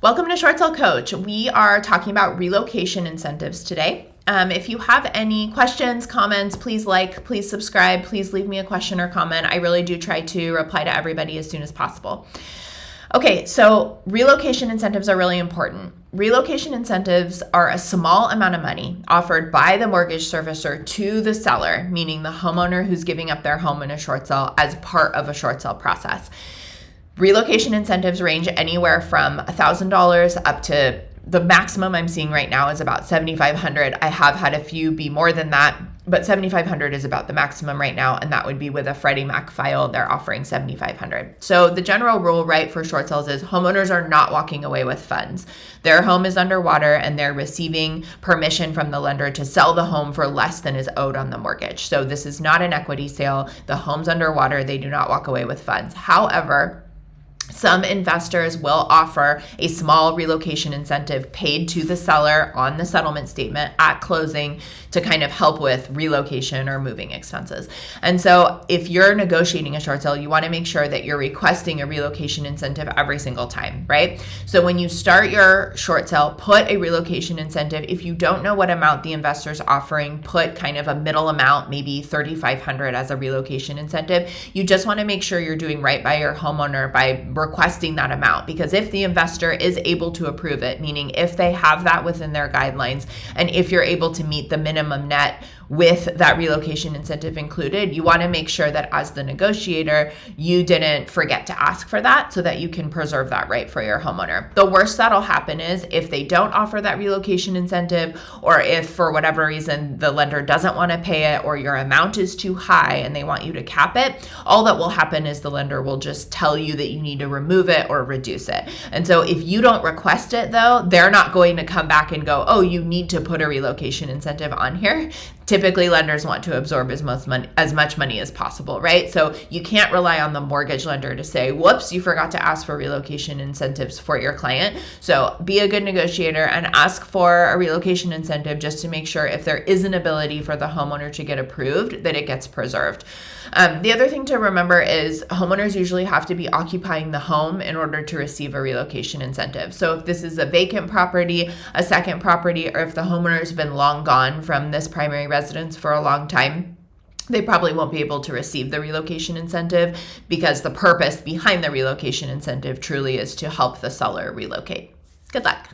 Welcome to Short Sale Coach. We are talking about relocation incentives today. If you have any questions, comments, please please subscribe, please leave me a question or comment. I really do try to reply to everybody as soon as possible. Okay, so relocation incentives are really important. Relocation incentives are a small amount of money offered by the mortgage servicer to the seller, meaning the homeowner who's giving up their home in a short sale as part of a short sale process. Relocation incentives range anywhere from $1,000 up to the maximum I'm seeing right now is about $7,500. I have had a few be more than that, but $7,500 is about the maximum right now, and that would be with a Freddie Mac file. They're offering $7,500. So the general rule, right, for short sales is homeowners are not walking away with funds. Their home is underwater, and they're receiving permission from the lender to sell the home for less than is owed on the mortgage. So this is not an equity sale. The home's underwater. They do not walk away with funds. However, some investors will offer a small relocation incentive paid to the seller on the settlement statement at closing to kind of help with relocation or moving expenses. And so if you're negotiating a short sale, you want to make sure that you're requesting a relocation incentive every single time, right? So when you start your short sale, put a relocation incentive. If you don't know what amount the investor's offering, put kind of a middle amount, maybe $3,500 as a relocation incentive. You just want to make sure you're doing right by your homeowner by requesting that amount, because if the investor is able to approve it, meaning if they have that within their guidelines, and if you're able to meet the minimum net with that relocation incentive included, you want to make sure that as the negotiator, you didn't forget to ask for that so that you can preserve that right for your homeowner. The worst that'll happen is if they don't offer that relocation incentive, or if for whatever reason the lender doesn't want to pay it, or your amount is too high and they want you to cap it, all that will happen is the lender will just tell you that you need to remove it or reduce it. And so if you don't request it though, they're not going to come back and go, oh, you need to put a relocation incentive on here. Typically, lenders want to absorb as much money as possible, right? So you can't rely on the mortgage lender to say, whoops, you forgot to ask for relocation incentives for your client. So be a good negotiator and ask for a relocation incentive just to make sure if there is an ability for the homeowner to get approved, that it gets preserved. The other thing to remember is homeowners usually have to be occupying the home in order to receive a relocation incentive. So if this is a vacant property, a second property, or if the homeowner's been long gone from this primary residence for a long time, they probably won't be able to receive the relocation incentive, because the purpose behind the relocation incentive truly is to help the seller relocate. Good luck.